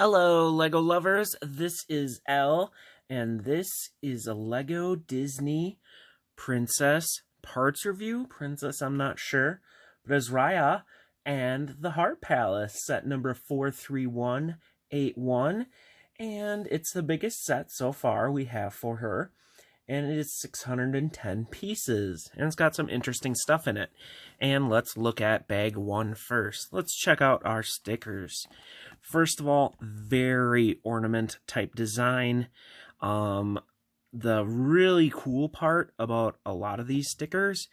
Hello, Lego lovers. This is Elle, and this is a Lego Disney Princess parts review. Princess, I'm not sure, but it's Raya and the Heart Palace, set number 43181, and it's the biggest set so far we have for her. And it is 610 pieces, and it's got some interesting stuff in it. And let's look at bag one first. Let's check out our stickers. First of all, very ornament type design. The really cool part about a lot of these stickers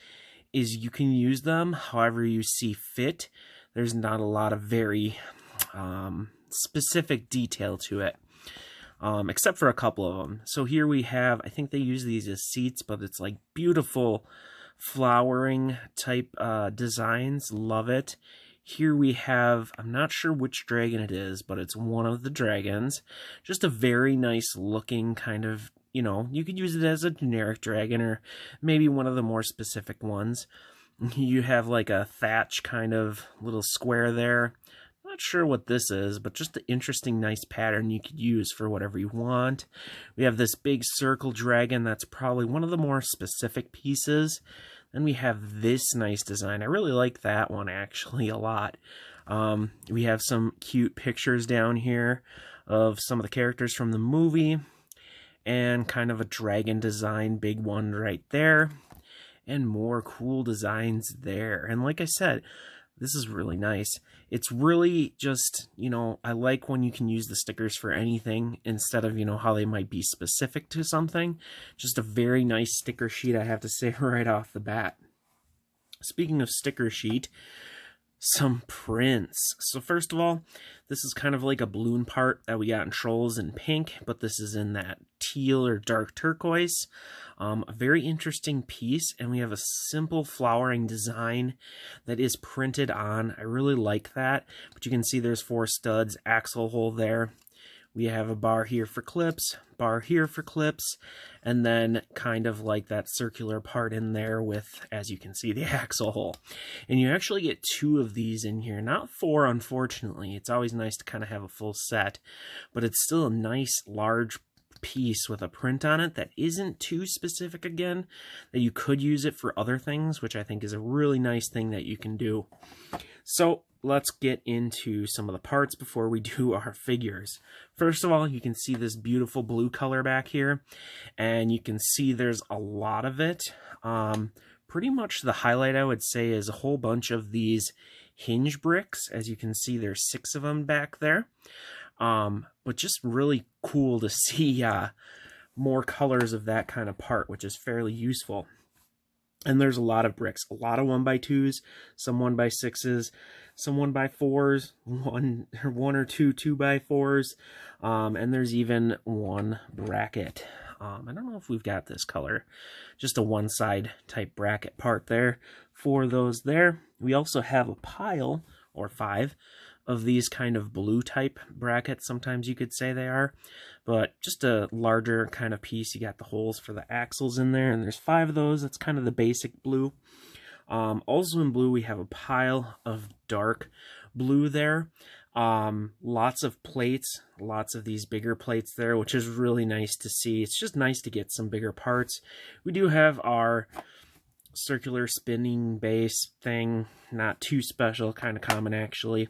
is you can use them however you see fit. There's not a lot of very specific detail to it. Except for a couple of them. So here we have, I think they use these as seats, but it's like beautiful flowering type designs. Love it. Here we have, I'm not sure which dragon it is, but it's one of the dragons. Just a very nice looking kind of, you could use it as a generic dragon or maybe one of the more specific ones. You have like a thatch kind of little square there. Not sure what this is, but just an interesting, nice pattern you could use for whatever you want. We have this big circle dragon that's probably one of the more specific pieces. Then we have this nice design. I really like that one actually a lot. We have some cute pictures down here of some of the characters from the movie and kind of a dragon design, big one right there, and more cool designs there. And like I said, this is really nice. It's really just, I like when you can use the stickers for anything instead of, how they might be specific to something. Just a very nice sticker sheet, I have to say right off the bat. Speaking of sticker sheet, some prints. So first of all, this is kind of like a balloon part that we got in Trolls in pink, but this is in that teal or dark turquoise. A very interesting piece, and we have a simple flowering design that is printed on. I really like that, but you can see there's 4 studs, axle hole there. We have a bar here for clips, bar here for clips, and then kind of like that circular part in there with, as you can see, the axle hole. And you actually get 2 of these in here, not 4, unfortunately. It's always nice to kind of have a full set, but it's still a nice large piece with a print on it that isn't too specific again, that you could use it for other things, which I think is a really nice thing that you can do. So let's get into some of the parts before we do our figures. First of all, you can see this beautiful blue color back here, and you can see there's a lot of it. Pretty much the highlight, I would say, is a whole bunch of these Hinge Bricks. As you can see, there's 6 of them back there. But just really cool to see more colors of that kind of part, which is fairly useful. And there's a lot of bricks, a lot of 1x2s, some 1x6s, some 1x4s, one or two 2x4s, and there's even one bracket. I don't know if we've got this color, just a one side type bracket part there for those there. We also have a pile, or 5, of these kind of blue type brackets, sometimes you could say they are, but just a larger kind of piece. You got the holes for the axles in there, and there's 5 of those. That's kind of the basic blue. Also in blue, we have a pile of dark blue there. Lots of plates, lots of these bigger plates there, which is really nice to see. It's just nice to get some bigger parts. We do have our circular spinning base thing, not too special, kind of common actually.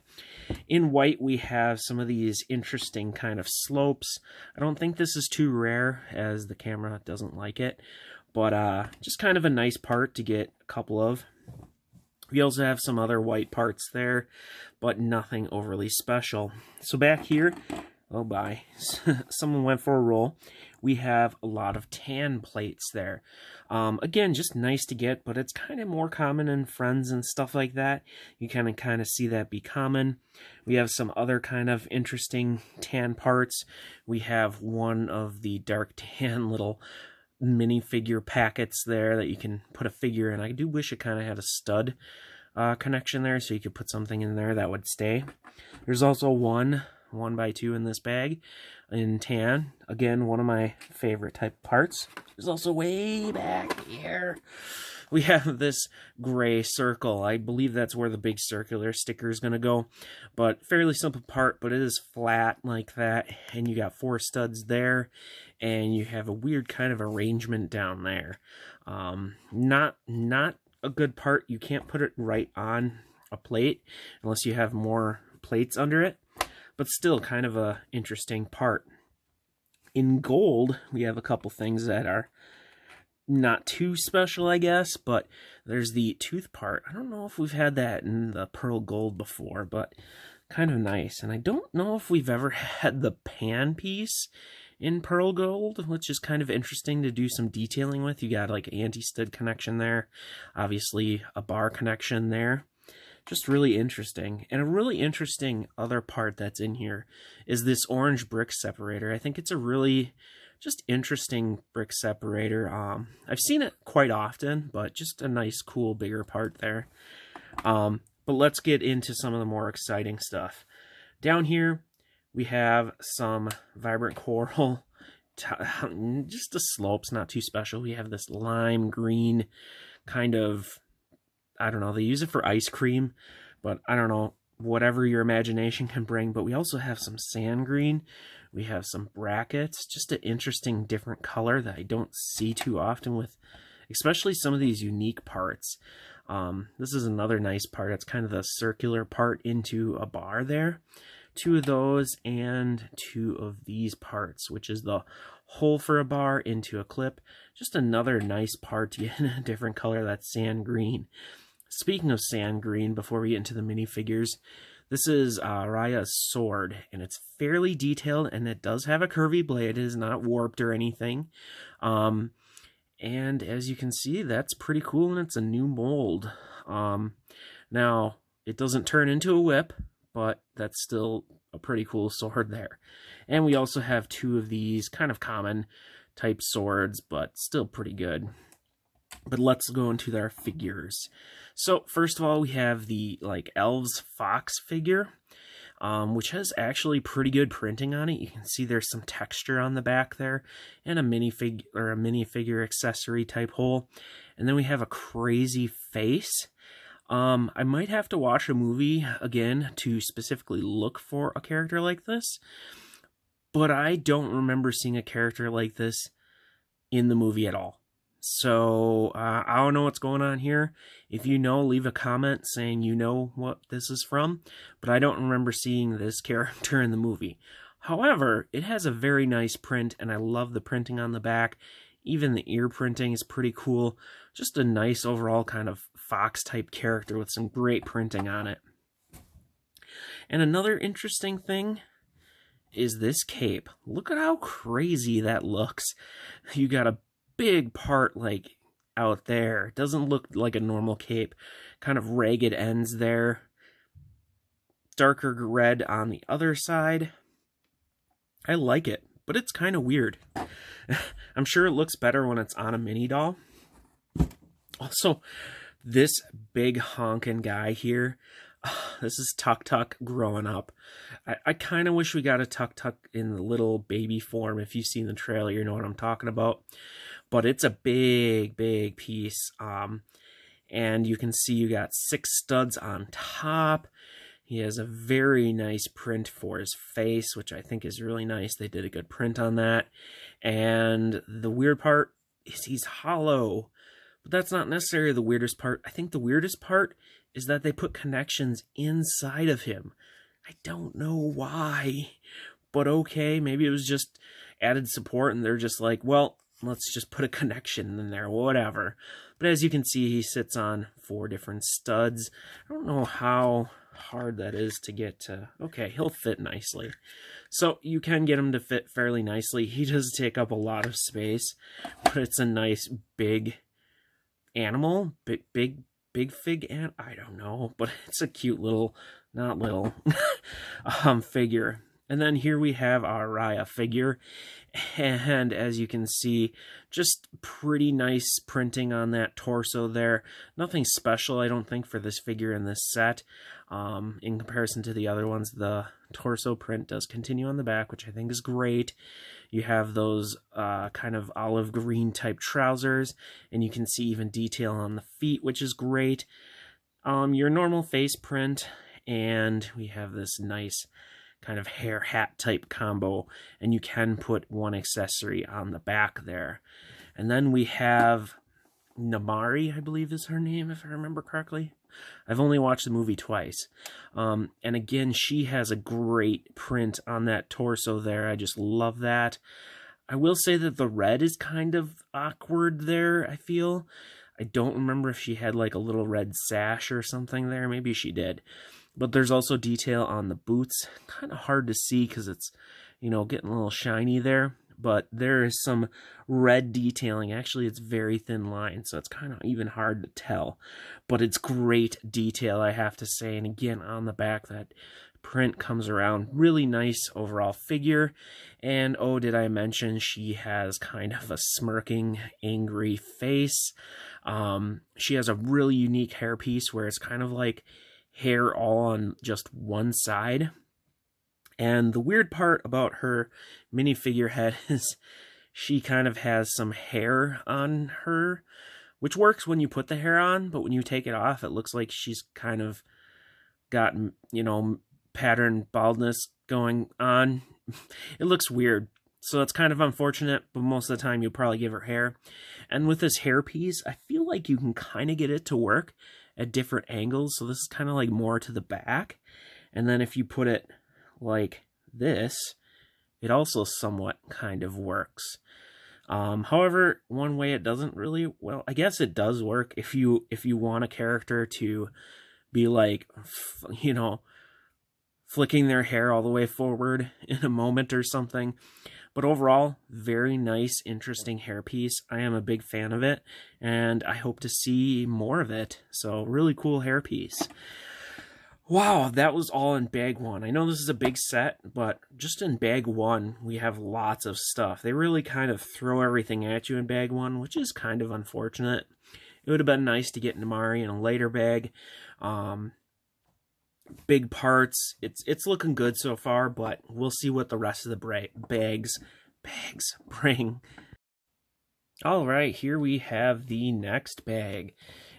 In white, we have some of these interesting kind of slopes. I don't think this is too rare, as the camera doesn't like it, but just kind of a nice part to get a couple of. We also have some other white parts there, but nothing overly special. So back here, oh bye, someone went for a roll. We have a lot of tan plates there. Again, just nice to get, but it's kind of more common in Friends and stuff like that. You kind of see that be common. We have some other kind of interesting tan parts. We have one of the dark tan little minifigure packets there that you can put a figure in. I do wish it kind of had a stud connection there, so you could put something in there that would stay. There's also one 1x2 in this bag in tan. Again, one of my favorite type parts. There's also way back here we have this gray circle. I believe that's where the big circular sticker is going to go. But fairly simple part, but it is flat like that. And you got 4 studs there. And you have a weird kind of arrangement down there. Not a good part. You can't put it right on a plate unless you have more plates under it. But still kind of a interesting part. In gold, we have a couple things that are not too special, I guess, but there's the tooth part. I don't know if we've had that in the pearl gold before, but kind of nice. And I don't know if we've ever had the pan piece in pearl gold, which is kind of interesting to do some detailing with. You got like anti-stud connection there, obviously a bar connection there. Just really interesting. And a really interesting other part that's in here is this orange brick separator. I think it's a really just interesting brick separator. I've seen it quite often, but just a nice, cool, bigger part there. But let's get into some of the more exciting stuff. Down here, we have some vibrant coral. Just the slopes, not too special. We have this lime green kind of, I don't know, they use it for ice cream, but I don't know, whatever your imagination can bring. But we also have some sand green. We have some brackets, just an interesting different color that I don't see too often with, especially some of these unique parts. This is another nice part. It's kind of the circular part into a bar there. 2 of those and 2 of these parts, which is the hole for a bar into a clip. Just another nice part to get in a different color. That's sand green. Speaking of sand green, before we get into the minifigures, this is Raya's sword, and it's fairly detailed, and it does have a curvy blade. It is not warped or anything. And as you can see, that's pretty cool, and it's a new mold. Now, it doesn't turn into a whip, but that's still a pretty cool sword there. And we also have 2 of these kind of common type swords, but still pretty good. But let's go into their figures. So first of all, we have the like elves fox figure, which has actually pretty good printing on it. You can see there's some texture on the back there, and a minifigure accessory type hole. And then we have a crazy face. I might have to watch a movie again to specifically look for a character like this, but I don't remember seeing a character like this in the movie at all. So I don't know what's going on here. If you know, leave a comment saying you know what this is from, but I don't remember seeing this character in the movie. However, it has a very nice print, and I love the printing on the back. Even the ear printing is pretty cool. Just a nice overall kind of fox type character with some great printing on it. And another interesting thing is this cape. Look at how crazy that looks. You got a big part like out there. It doesn't look like a normal cape. Kind of ragged ends there. Darker red on the other side. I like it, but it's kind of weird. I'm sure it looks better when it's on a mini doll. Also, this big honkin' guy here, this is Tuk Tuk growing up. I kind of wish we got a Tuk Tuk in the little baby form. If you've seen the trailer, you know what I'm talking about. But it's a big, big piece. And you can see you got 6 studs on top. He has a very nice print for his face, which I think is really nice. They did a good print on that. And the weird part is he's hollow. But that's not necessarily the weirdest part. I think the weirdest part is that they put connections inside of him. I don't know why. But okay, maybe it was just added support and they're just like, well, let's just put a connection in there, whatever. But as you can see, he sits on 4 different studs. I don't know how hard that is to get to. Okay, he'll fit nicely. So you can get him to fit fairly nicely. He does take up a lot of space, but it's a nice big animal. Big fig ant? I don't know, but it's a cute little, not little, figure. And then here we have our Raya figure, and as you can see, just pretty nice printing on that torso there. Nothing special, I don't think, for this figure in this set. In comparison to the other ones, the torso print does continue on the back, which I think is great. You have those kind of olive green type trousers, and you can see even detail on the feet, which is great. Your normal face print, and we have this nice kind of hair hat type combo, and you can put one accessory on the back there. And then we have Namari, I believe is her name, if I remember correctly. I've only watched the movie twice. And again, she has a great print on that torso there. I just love that. I will say that the red is kind of awkward there, I feel. I don't remember if she had like a little red sash or something there. Maybe she did. But there's also detail on the boots. Kind of hard to see because it's, you know, getting a little shiny there. But there is some red detailing. Actually, it's very thin line, so it's kind of even hard to tell. But it's great detail, I have to say. And again, on the back, that print comes around. Really nice overall figure. And oh, did I mention she has kind of a smirking, angry face. She has a really unique hairpiece where it's kind of like hair all on just one side. And the weird part about her minifigure head is she kind of has some hair on her, which works when you put the hair on, but when you take it off, it looks like she's kind of got, you know, pattern baldness going on. It looks weird. So it's kind of unfortunate, but most of the time you'll probably give her hair. And with this hairpiece, I feel like you can kind of get it to work at different angles. So this is kind of like more to the back. And then if you put it like this, it also somewhat kind of works. However, one way it doesn't really, well, I guess it does work if you want a character to be like, you know, flicking their hair all the way forward in a moment or something. But overall, very nice, interesting hairpiece. I am a big fan of it, and I hope to see more of it. So, really cool hairpiece. Wow, that was all in bag one. I know this is a big set, but just in bag one, we have lots of stuff. They really kind of throw everything at you in bag one, which is kind of unfortunate. It would have been nice to get Namari in a later bag. Big parts. It's looking good so far, but we'll see what the rest of the bags bring. All right, here we have the next bag.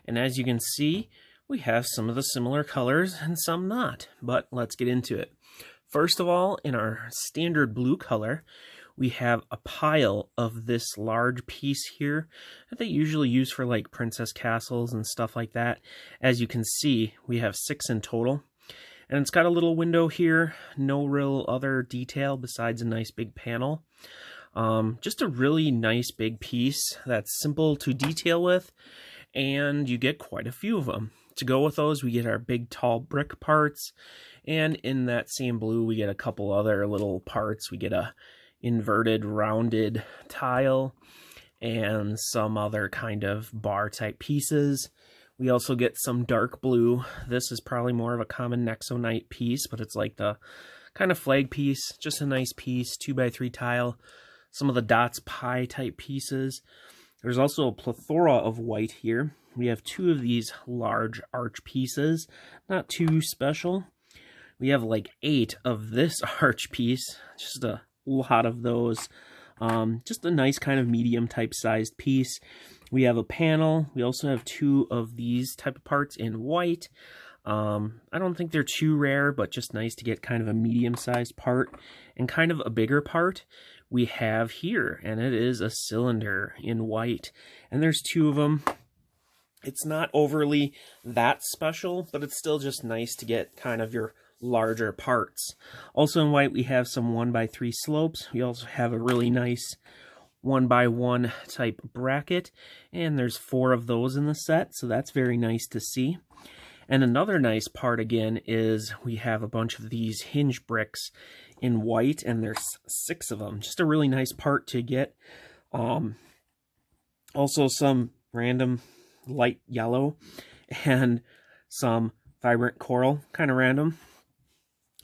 And as you can see, we have some of the similar colors and some not, but let's get into it. First of all, in our standard blue color, we have a pile of this large piece here that they usually use for like princess castles and stuff like that. As you can see, we have 6 in total. And it's got a little window here, no real other detail besides a nice big panel. Just a really nice big piece that's simple to detail with, and you get quite a few of them. To go with those, we get our big tall brick parts, and in that same blue, we get a couple other little parts. We get a inverted rounded tile and some other kind of bar type pieces. We also get some dark blue. This is probably more of a common Nexonite piece, but it's like the kind of flag piece, just a nice piece, 2x3 tile. Some of the dots pie type pieces. There's also a plethora of white here. We have 2 of these large arch pieces, not too special. We have like 8 of this arch piece, just a lot of those. Just a nice kind of medium type sized piece. We have a panel. We also have 2 of these type of parts in white. I don't think they're too rare, but just nice to get kind of a medium-sized part. And kind of a bigger part we have here, and it is a cylinder in white. And there's 2 of them. It's not overly that special, but it's still just nice to get kind of your larger parts. Also in white, we have some 1x3 slopes. We also have a really nice 1x1 type bracket, and there's 4 of those in the set, so that's very nice to see. And another nice part again is we have a bunch of these hinge bricks in white, and there's 6 of them. Just a really nice part to get. Also some random light yellow and some vibrant coral, kind of random.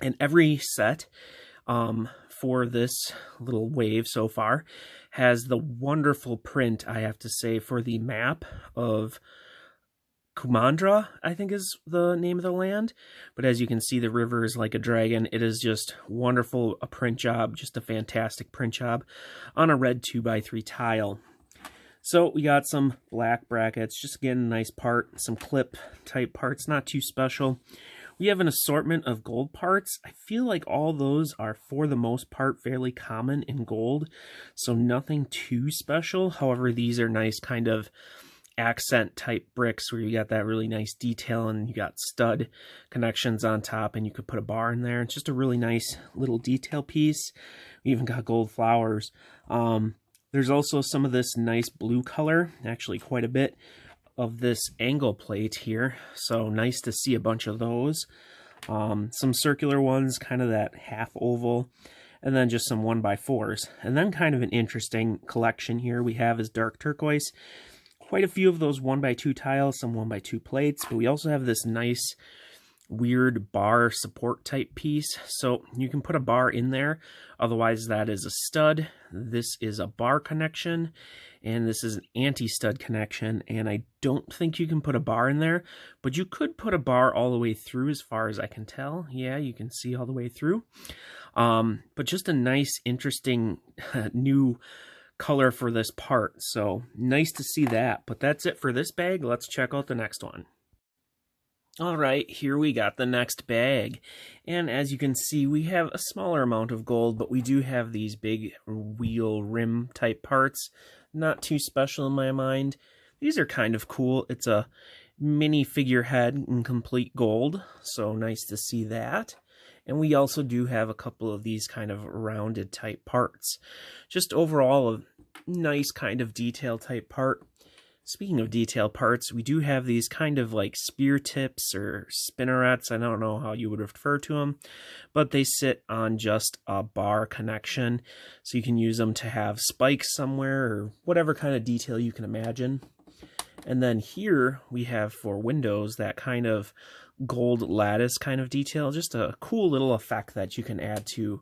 And every set for this little wave so far has the wonderful print, I have to say, for the map of Kumandra, I think is the name of the land. But as you can see, the river is like a dragon. It is just wonderful, a print job, just a fantastic print job on a red 2x3 tile. So we got some black brackets, just again, a nice part, some clip type parts, not too special. We have an assortment of gold parts. I feel like all those are, for the most part, fairly common in gold, so nothing too special. However, these are nice kind of accent type bricks where you got that really nice detail and you got stud connections on top and you could put a bar in there. It's just a really nice little detail piece. We even got gold flowers. There's also some of this nice blue color, actually quite a bit of this angle plate here, so nice to see a bunch of those. Some circular ones, kind of that half oval, and then just some 1x4s. And then kind of an interesting collection here we have is dark turquoise. Quite a few of those 1x2 tiles, some 1x2 plates, but we also have this nice weird bar support type piece, so you can put a bar in there. Otherwise, that is a stud. This is a bar connection, and this is an anti-stud connection, and I don't think you can put a bar in there, but you could put a bar all the way through as far as I can tell. Yeah, you can see all the way through. But just a nice, interesting new color for this part, so nice to see that. But that's it for this bag. Let's check out the next one. All right, here we got the next bag, and as you can see, we have a smaller amount of gold, but we do have these big wheel rim type parts. Not too special in my mind. These are kind of cool. It's a mini figurehead in complete gold, so nice to see that. And we also do have a couple of these kind of rounded type parts. Just overall a nice kind of detail type part. Speaking of detail parts, we do have these kind of like spear tips or spinnerets. I don't know how you would refer to them, but they sit on just a bar connection. So you can use them to have spikes somewhere or whatever kind of detail you can imagine. And then here we have for windows that kind of gold lattice kind of detail. Just a cool little effect that you can add to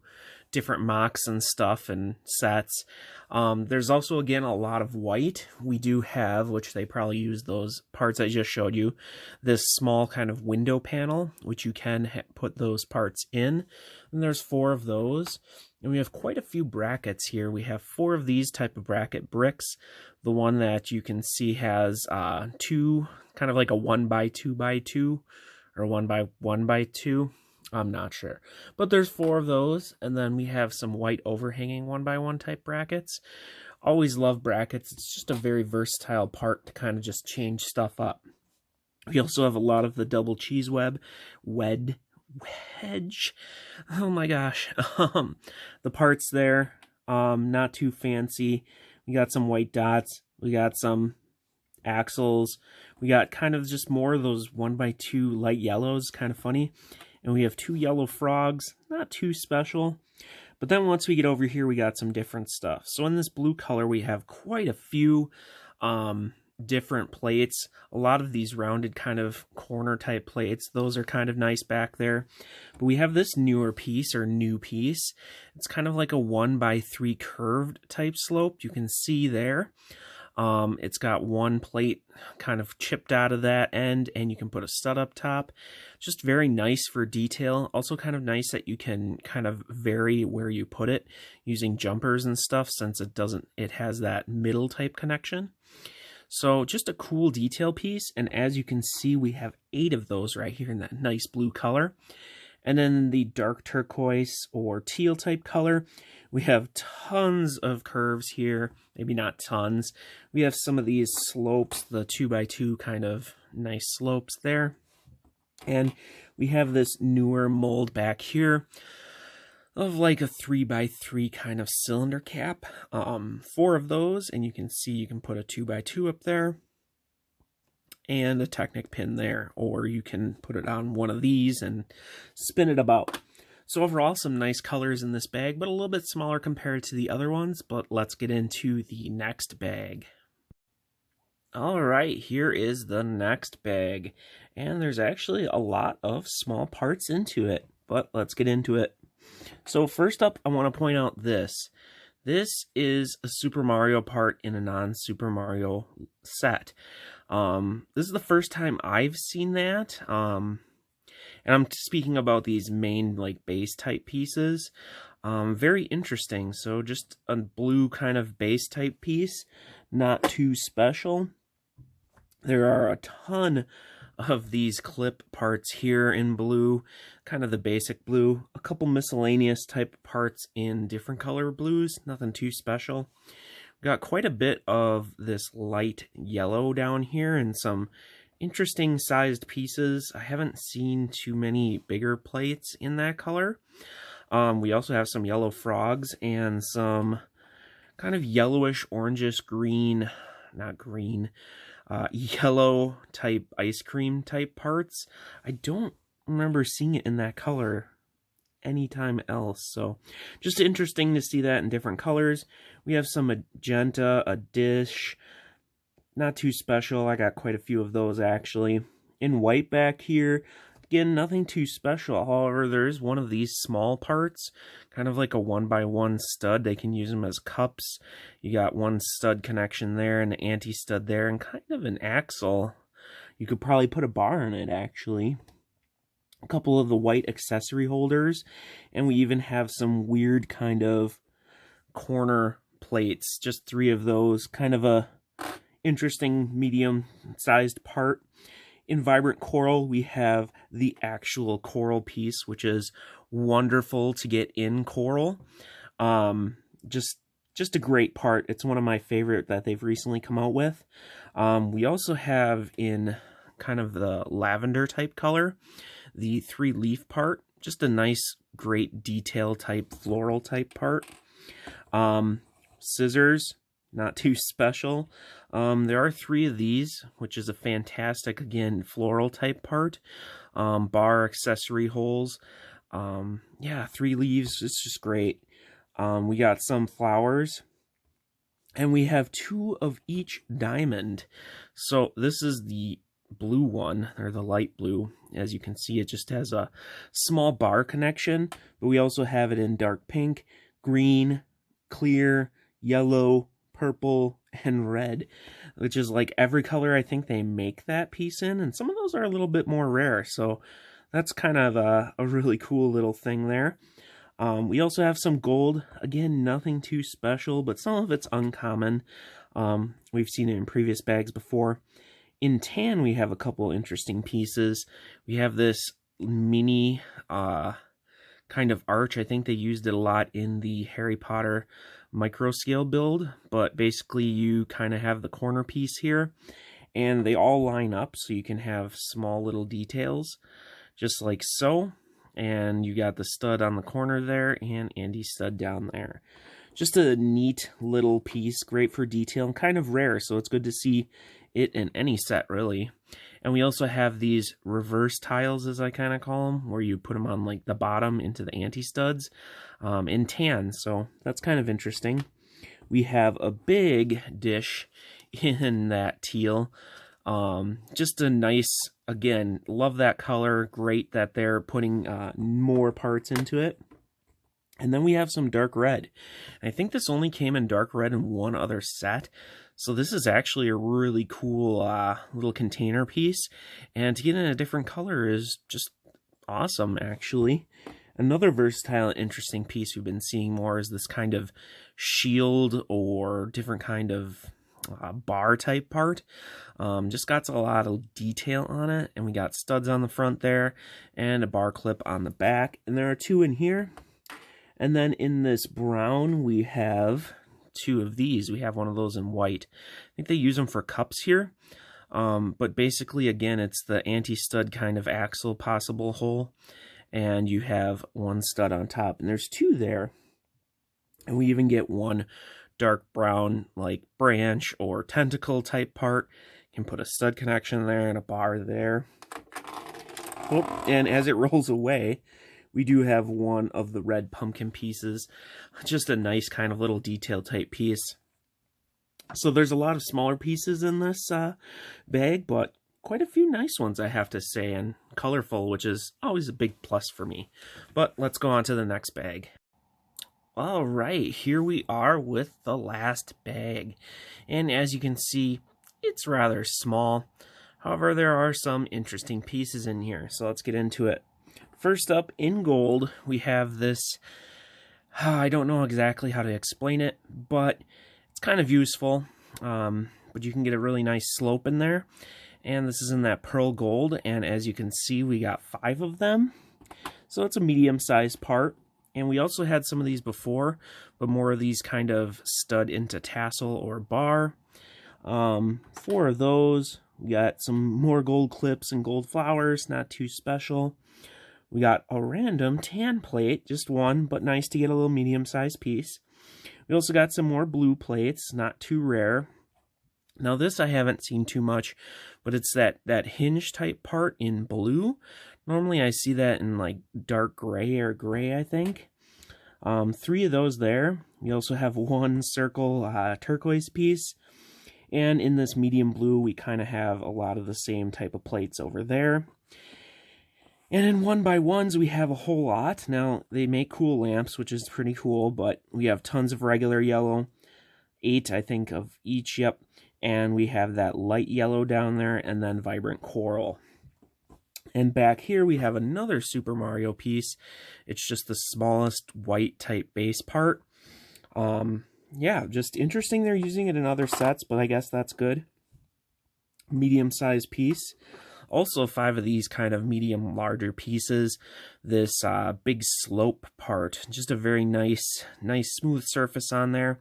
different mocks and stuff and sets. There's also, again, a lot of white. We do have, which they probably use those parts I just showed you, this small kind of window panel, which you can put those parts in. And there's 4 of those. And we have quite a few brackets here. We have 4 of these type of bracket bricks. The one that you can see has 2, kind of like a 1x2x2 or 1x1x2. I'm not sure, but there's 4 of those, and then we have some white overhanging 1x1 type brackets. Always love brackets. It's just a very versatile part to kind of just change stuff up. We also have a lot of the double cheese wedge. Oh my gosh. The parts there, not too fancy. We got some white dots. We got some axles. We got kind of just more of those 1x2 light yellows, kind of funny. And we have 2 yellow frogs, not too special. But then once we get over here, we got some different stuff. So in this blue color, we have quite a few different plates. A lot of these rounded kind of corner type plates. Those are kind of nice back there. But we have this newer piece or new piece. It's kind of like a 1x3 curved type slope. You can see there. It's got 1 plate kind of chipped out of that end, and you can put a stud up top. Just very nice for detail. Also kind of nice that you can kind of vary where you put it using jumpers and stuff, since it has that middle type connection. So just a cool detail piece, and as you can see, we have 8 of those right here in that nice blue color. And then the dark turquoise or teal type color, we have tons of curves here. Maybe not tons. We have some of these slopes, the 2x2 kind of nice slopes there. And we have this newer mold back here of like a 3x3 kind of cylinder cap. 4 of those, and you can see you can put a 2x2 up there and a Technic pin there, or you can put it on one of these and spin it about. So overall, some nice colors in this bag, but a little bit smaller compared to the other ones. But let's get into the next bag. All right, here is the next bag, and there's actually a lot of small parts into it, but let's get into it. So first up, I want to point out this This is a Super Mario part in a non-Super Mario set. This is the first time I've seen that. And I'm speaking about these main like base type pieces. Very interesting. So just a blue kind of base type piece, not too special. There are a ton of these clip parts here in blue, kind of the basic blue. A couple miscellaneous type parts in different color blues, nothing too special. Got quite a bit of this light yellow down here and some interesting sized pieces. I haven't seen too many bigger plates in that color. We also have some yellow frogs and some kind of yellowish, orangish green, not green, yellow type ice cream type parts. I don't remember seeing it in that color anytime else, so just interesting to see that in different colors. We have some magenta, a dish, not too special. I got quite a few of those actually. In white back here, again, nothing too special. However, there is one of these small parts, kind of like a 1x1 stud. They can use them as cups. You got one stud connection there, and an anti-stud there, and kind of an axle. You could probably put a bar in it, actually. A couple of the white accessory holders, and we even have some weird kind of corner plates. Just 3 of those, kind of a interesting medium-sized part. In Vibrant Coral, we have the actual coral piece, which is wonderful to get in coral. Just a great part. It's one of my favorite that they've recently come out with. We also have in kind of the lavender type color, the 3-leaf part. Just a nice, great detail type, floral type part. Scissors, not too special. There are 3 of these, which is a fantastic, again, floral type part. Bar accessory holes. Yeah, 3 leaves. It's just great. We got some flowers. And we have 2 of each diamond. So this is the blue one, or the light blue. As you can see, it just has a small bar connection. But we also have it in dark pink, green, clear, yellow, purple, and red, which is like every color I think they make that piece in, and some of those are a little bit more rare, so that's kind of a really cool little thing there. We also have some gold. Again, nothing too special, but some of it's uncommon. We've seen it in previous bags before. In tan, we have a couple interesting pieces. We have this mini kind of arch. I think they used it a lot in the Harry Potter micro scale build, but basically you kind of have the corner piece here, and they all line up so you can have small little details, just like so. And you got the stud on the corner there, and anti-stud down there. Just a neat little piece, great for detail, and kind of rare, so it's good to see it in any set, really. And we also have these reverse tiles, as I kind of call them, where you put them on like the bottom into the anti-studs in tan, so that's kind of interesting. We have a big dish in that teal. Just a nice, again, love that color. Great that they're putting more parts into it. And then we have some dark red. I think this only came in dark red in one other set. So this is actually a really cool little container piece. And to get in a different color is just awesome, actually. Another versatile, interesting piece we've been seeing more is this kind of shield or different kind of bar type part. Just got a lot of detail on it. And we got studs on the front there and a bar clip on the back. And there are 2 in here. And then in this brown, we have 2 of these. We have one of those in white. I think they use them for cups here. But basically, again, it's the anti-stud kind of axle possible hole. And you have 1 stud on top. And there's 2 there. And we even get 1 dark brown, like branch or tentacle type part. You can put a stud connection there and a bar there. Oh, and as it rolls away, we do have 1 of the red pumpkin pieces. Just a nice kind of little detail type piece. So there's a lot of smaller pieces in this bag, but quite a few nice ones, I have to say, and colorful, which is always a big plus for me. But let's go on to the next bag. All right, here we are with the last bag. And as you can see, it's rather small. However, there are some interesting pieces in here, so let's get into it. First up, in gold, we have this, I don't know exactly how to explain it, but it's kind of useful. But you can get a really nice slope in there. And this is in that pearl gold, and as you can see, we got 5 of them. So it's a medium-sized part. And we also had some of these before, but more of these kind of stud into tassel or bar. 4 of those. We got some more gold clips and gold flowers, not too special. We got a random tan plate, just one, but nice to get a little medium-sized piece. We also got some more blue plates, not too rare. Now this I haven't seen too much, but it's that hinge type part in blue. Normally I see that in like dark gray or gray, I think. 3 of those there. We also have 1 circle turquoise piece. And in this medium blue, we kind of have a lot of the same type of plates over there. And in 1x1s, we have a whole lot. Now, they make cool lamps, which is pretty cool, but we have tons of regular yellow. 8, I think, of each, yep. And we have that light yellow down there, and then vibrant coral. And back here, we have another Super Mario piece. It's just the smallest white type base part. Yeah, just interesting they're using it in other sets, but I guess that's good. Medium-sized piece. Also 5 of these kind of medium larger pieces. This big slope part, just a very nice smooth surface on there.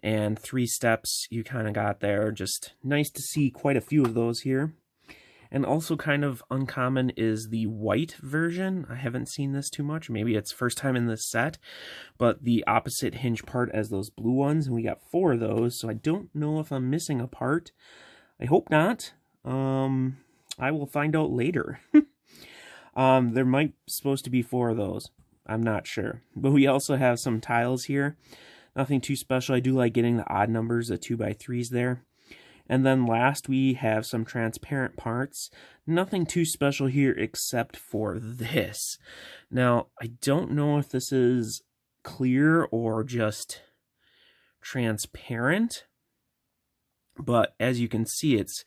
And 3 steps you kind of got there. Just nice to see quite a few of those here. And also kind of uncommon is the white version. I haven't seen this too much. Maybe it's first time in this set. But the opposite hinge part as those blue ones. And we got 4 of those. So I don't know if I'm missing a part. I hope not. I will find out later. There might supposed to be 4 of those. I'm not sure. But we also have some tiles here. Nothing too special. I do like getting the odd numbers, the 2x3s there. And then last, we have some transparent parts. Nothing too special here except for this. Now, I don't know if this is clear or just transparent. But as you can see, it's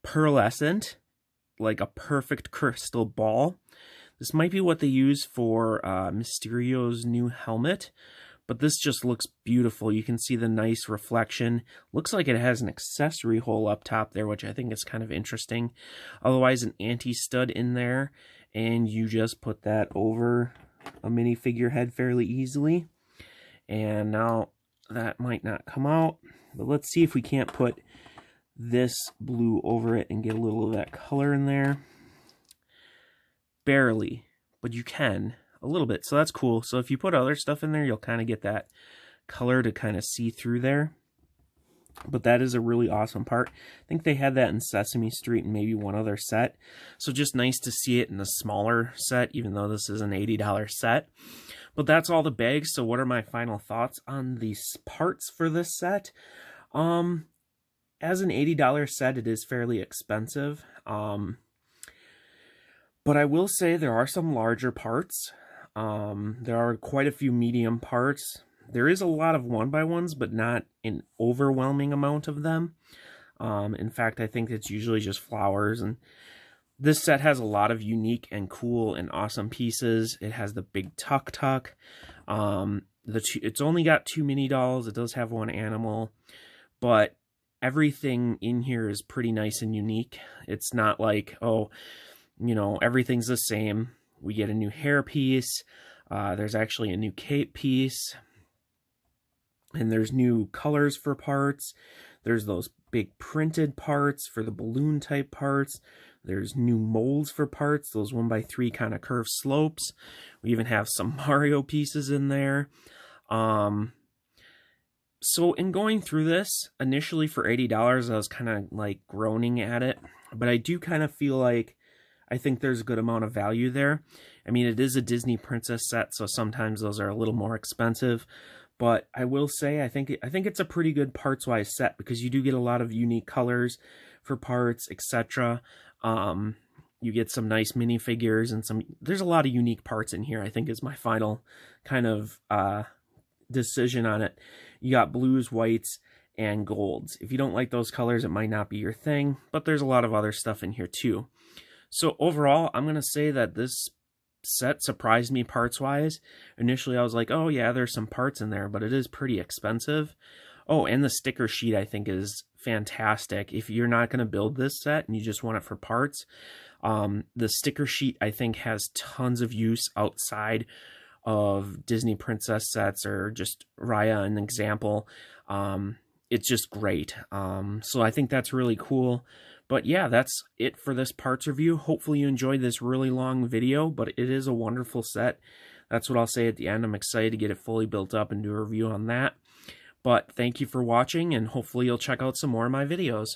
pearlescent, like a perfect crystal ball. This might be what they use for Mysterio's new helmet. But this just looks beautiful. You can see the nice reflection. Looks like it has an accessory hole up top there, which I think is kind of interesting. Otherwise, an anti-stud in there. And you just put that over a minifigure head fairly easily. And now that might not come out. But let's see if we can't put this blue over it and get a little of that color in there. Barely, but you can. A little bit, so that's cool. So if you put other stuff in there, you'll kind of get that color to kind of see through there. But that is a really awesome part. I think they had that in Sesame Street and maybe one other set. So just nice to see it in the smaller set, even though this is an $80 set. But that's all the bags. So what are my final thoughts on these parts for this set? As an $80 set, it is fairly expensive. But I will say there are some larger parts. There are quite a few medium parts. There is a lot of 1x1s, but not an overwhelming amount of them. In fact, I think it's usually just flowers. And this set has a lot of unique and cool and awesome pieces. It has the big tuk-tuk. It's only got 2 mini dolls. It does have 1 animal. But everything in here is pretty nice and unique. It's not like, oh, you know, everything's the same. We get a new hair piece. There's actually a new cape piece. And there's new colors for parts. There's those big printed parts for the balloon type parts. There's new molds for parts, those 1x3 kind of curved slopes. We even have some Mario pieces in there. So in going through this, initially for $80, I was kind of like groaning at it. But I do kind of feel like I think there's a good amount of value there. I mean, it is a Disney princess set, so sometimes those are a little more expensive. But I will say, I think it's a pretty good parts-wise set because you do get a lot of unique colors for parts, etc. You get some nice minifigures and there's a lot of unique parts in here, I think is my final kind of decision on it. You got blues, whites, and golds. If you don't like those colors, it might not be your thing, but there's a lot of other stuff in here too. So overall, I'm going to say that this set surprised me parts-wise. Initially, I was like, oh yeah, there's some parts in there, but it is pretty expensive. Oh, and the sticker sheet I think is fantastic. If you're not going to build this set and you just want it for parts, the sticker sheet I think has tons of use outside of Disney princess sets, or just Raya, an example. It's just great. So I think that's really cool. But yeah, that's it for this parts review. Hopefully you enjoyed this really long video, but it is a wonderful set. That's what I'll say at the end. I'm excited to get it fully built up and do a review on that. But thank you for watching, and hopefully you'll check out some more of my videos.